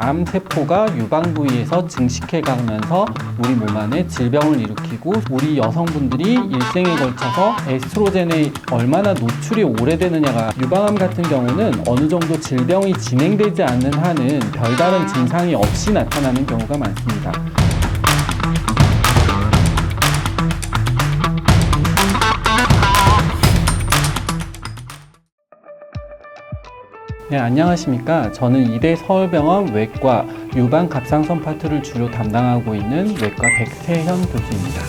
암세포가 유방 부위에서 증식해가면서 우리 몸 안에 질병을 일으키고 우리 여성분들이 일생에 걸쳐서 에스트로겐에 얼마나 노출이 오래되느냐가 유방암 같은 경우는 어느 정도 질병이 진행되지 않는 한은 별다른 증상이 없이 나타나는 경우가 많습니다. 네, 안녕하십니까. 저는 이대 서울병원 외과 유방 갑상선 파트를 주로 담당하고 있는 외과 백태현 교수입니다.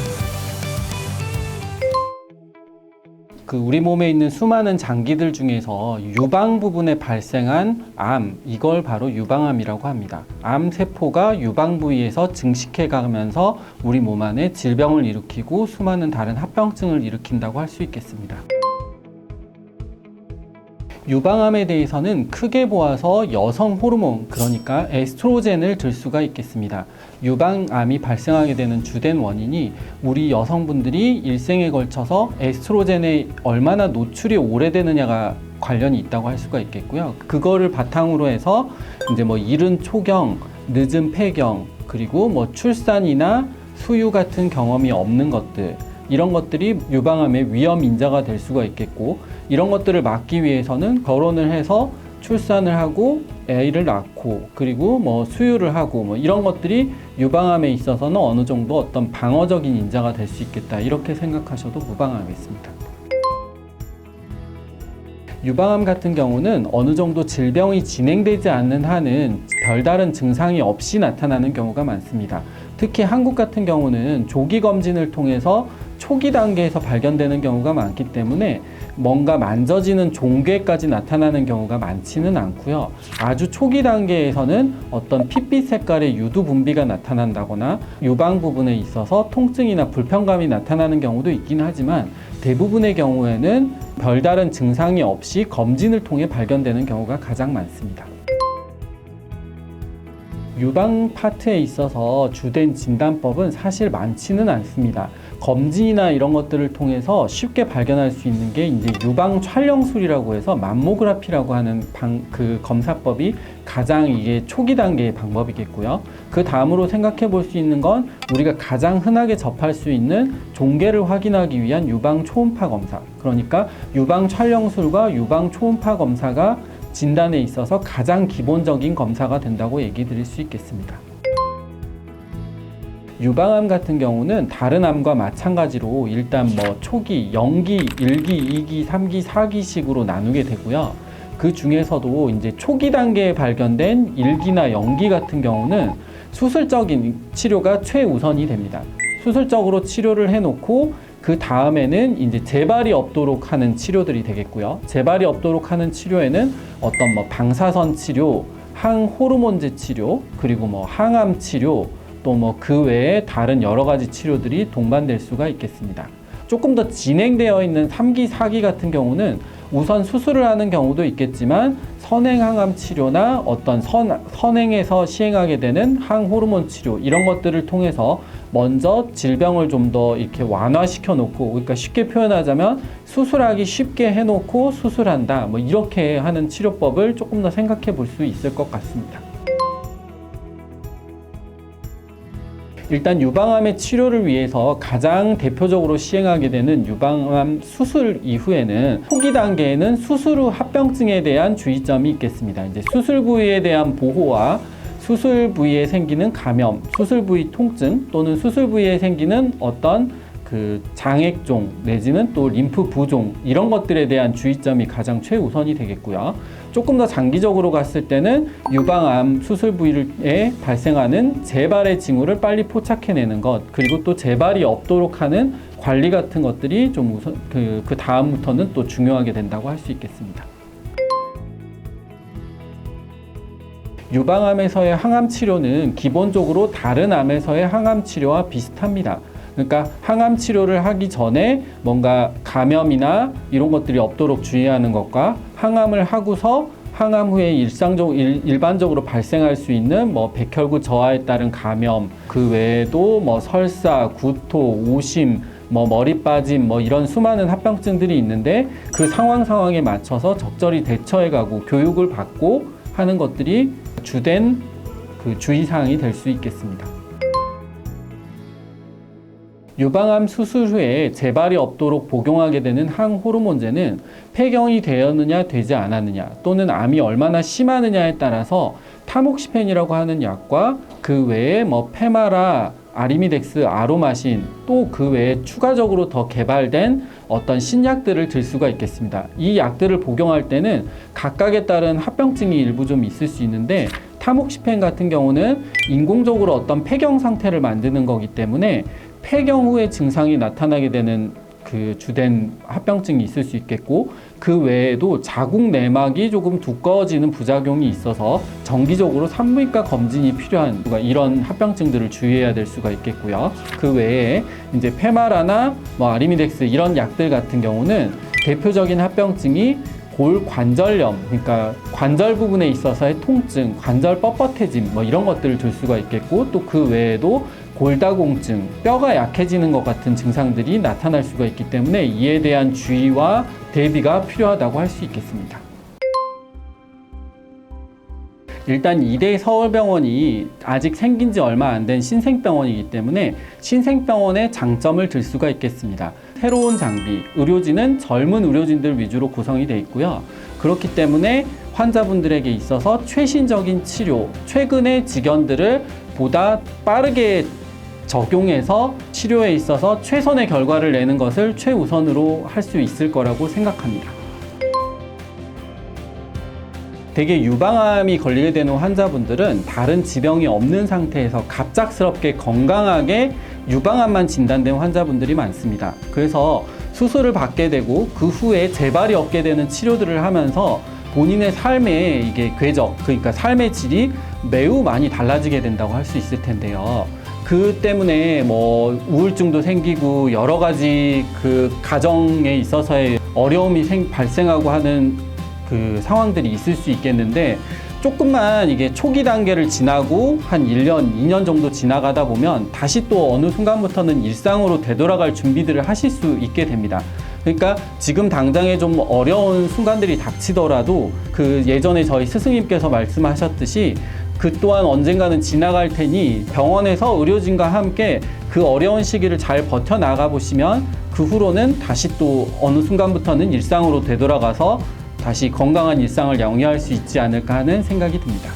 우리 몸에 있는 수많은 장기들 중에서 유방 부분에 발생한 암, 이걸 바로 유방암이라고 합니다. 암세포가 유방 부위에서 증식해 가면서 우리 몸 안에 질병을 일으키고 수많은 다른 합병증을 일으킨다고 할 수 있겠습니다. 유방암에 대해서는 크게 보아서 여성 호르몬, 그러니까 에스트로겐을 들 수가 있겠습니다. 유방암이 발생하게 되는 주된 원인이 우리 여성분들이 일생에 걸쳐서 에스트로겐에 얼마나 노출이 오래되느냐가 관련이 있다고 할 수가 있겠고요. 그거를 바탕으로 해서 이제 이른 초경, 늦은 폐경, 그리고 출산이나 수유 같은 경험이 없는 것들, 이런 것들이 유방암의 위험 인자가 될 수가 있겠고, 이런 것들을 막기 위해서는 결혼을 해서 출산을 하고 애를 낳고 그리고 수유를 하고 이런 것들이 유방암에 있어서는 어느 정도 어떤 방어적인 인자가 될 수 있겠다, 이렇게 생각하셔도 무방하겠습니다. 유방암 같은 경우는 어느 정도 질병이 진행되지 않는 한은 별다른 증상이 없이 나타나는 경우가 많습니다. 특히 한국 같은 경우는 조기 검진을 통해서 초기 단계에서 발견되는 경우가 많기 때문에 뭔가 만져지는 종괴까지 나타나는 경우가 많지는 않고요. 아주 초기 단계에서는 어떤 핏빛 색깔의 유두 분비가 나타난다거나 유방 부분에 있어서 통증이나 불편감이 나타나는 경우도 있긴 하지만 대부분의 경우에는 별다른 증상이 없이 검진을 통해 발견되는 경우가 가장 많습니다. 유방 파트에 있어서 주된 진단법은 사실 많지는 않습니다. 검진이나 이런 것들을 통해서 쉽게 발견할 수 있는 게 이제 유방 촬영술이라고 해서 맘모그라피라고 하는 검사법이 가장 이게 초기 단계의 방법이겠고요. 그 다음으로 생각해 볼 수 있는 건 우리가 가장 흔하게 접할 수 있는 종괴를 확인하기 위한 유방 초음파 검사. 그러니까 유방 촬영술과 유방 초음파 검사가 진단에 있어서 가장 기본적인 검사가 된다고 얘기 드릴 수 있겠습니다. 유방암 같은 경우는 다른 암과 마찬가지로 일단 초기, 0기, 1기, 2기, 3기, 4기식으로 나누게 되고요. 그 중에서도 이제 초기 단계에 발견된 1기나 0기 같은 경우는 수술적인 치료가 최우선이 됩니다. 수술적으로 치료를 해놓고 그 다음에는 이제 재발이 없도록 하는 치료들이 되겠고요. 재발이 없도록 하는 치료에는 어떤 방사선 치료, 항호르몬제 치료, 그리고 항암 치료, 또 그 외에 다른 여러 가지 치료들이 동반될 수가 있겠습니다. 조금 더 진행되어 있는 3기, 4기 같은 경우는 우선 수술을 하는 경우도 있겠지만 선행항암 치료나 어떤 선행에서 시행하게 되는 항호르몬 치료, 이런 것들을 통해서 먼저 질병을 좀 더 이렇게 완화시켜 놓고, 그러니까 쉽게 표현하자면 수술하기 쉽게 해놓고 수술한다, 이렇게 하는 치료법을 조금 더 생각해 볼 수 있을 것 같습니다. 일단 유방암의 치료를 위해서 가장 대표적으로 시행하게 되는 유방암 수술 이후에는 초기 단계에는 수술 후 합병증에 대한 주의점이 있겠습니다. 이제 수술 부위에 대한 보호와 수술 부위에 생기는 감염, 수술 부위 통증 또는 수술 부위에 생기는 어떤 장액종 내지는 또 림프 부종, 이런 것들에 대한 주의점이 가장 최우선이 되겠고요. 조금 더 장기적으로 갔을 때는 유방암 수술 부위에 발생하는 재발의 징후를 빨리 포착해내는 것, 그리고 또 재발이 없도록 하는 관리 같은 것들이 좀 우선 그 다음부터는 또 중요하게 된다고 할 수 있겠습니다. 유방암에서의 항암 치료는 기본적으로 다른 암에서의 항암 치료와 비슷합니다. 그러니까 항암 치료를 하기 전에 뭔가 감염이나 이런 것들이 없도록 주의하는 것과 항암을 하고서 항암 후에 일반적으로 발생할 수 있는 백혈구 저하에 따른 감염, 그 외에도 설사, 구토, 오심, 머리 빠짐, 이런 수많은 합병증들이 있는데 그 상황에 맞춰서 적절히 대처해가고 교육을 받고 하는 것들이 주된 그 주의사항이 될 수 있겠습니다. 유방암 수술 후에 재발이 없도록 복용하게 되는 항호르몬제는 폐경이 되었느냐 되지 않았느냐 또는 암이 얼마나 심하느냐에 따라서 타목시펜이라고 하는 약과 그 외에 페마라, 아리미덱스, 아로마신 또 그 외에 추가적으로 더 개발된 어떤 신약들을 들 수가 있겠습니다. 이 약들을 복용할 때는 각각에 따른 합병증이 일부 좀 있을 수 있는데 타목시펜 같은 경우는 인공적으로 어떤 폐경 상태를 만드는 거기 때문에 폐경 후에 증상이 나타나게 되는 그 주된 합병증이 있을 수 있겠고, 그 외에도 자궁 내막이 조금 두꺼워지는 부작용이 있어서 정기적으로 산부인과 검진이 필요한 이런 합병증들을 주의해야 될 수가 있겠고요. 그 외에 이제 페마라나 아리미덱스 이런 약들 같은 경우는 대표적인 합병증이 골관절염, 그러니까 관절 부분에 있어서의 통증, 관절 뻣뻣해짐 이런 것들을 들 수가 있겠고, 또 그 외에도 골다공증, 뼈가 약해지는 것 같은 증상들이 나타날 수가 있기 때문에 이에 대한 주의와 대비가 필요하다고 할 수 있겠습니다. 일단 이대 서울병원이 아직 생긴 지 얼마 안 된 신생병원이기 때문에 신생병원의 장점을 들 수가 있겠습니다. 새로운 장비, 의료진은 젊은 의료진들 위주로 구성이 되어 있고요. 그렇기 때문에 환자분들에게 있어서 최신적인 치료, 최근의 지견들을 보다 빠르게 적용해서 치료에 있어서 최선의 결과를 내는 것을 최우선으로 할 수 있을 거라고 생각합니다. 대개 유방암이 걸리게 되는 환자분들은 다른 지병이 없는 상태에서 갑작스럽게 건강하게 유방암만 진단된 환자분들이 많습니다. 그래서 수술을 받게 되고 그 후에 재발이 없게 되는 치료들을 하면서 본인의 삶의 이게 궤적, 그러니까 삶의 질이 매우 많이 달라지게 된다고 할 수 있을 텐데요. 그 때문에 우울증도 생기고 여러 가지 그 가정에 있어서의 어려움이 발생하고 하는 그 상황들이 있을 수 있겠는데, 조금만 이게 초기 단계를 지나고 한 1년, 2년 정도 지나가다 보면 다시 또 어느 순간부터는 일상으로 되돌아갈 준비들을 하실 수 있게 됩니다. 그러니까 지금 당장에 좀 어려운 순간들이 닥치더라도 그 예전에 저희 스승님께서 말씀하셨듯이 그 또한 언젠가는 지나갈 테니 병원에서 의료진과 함께 그 어려운 시기를 잘 버텨나가 보시면 그 후로는 다시 또 어느 순간부터는 일상으로 되돌아가서 다시 건강한 일상을 영위할 수 있지 않을까 하는 생각이 듭니다.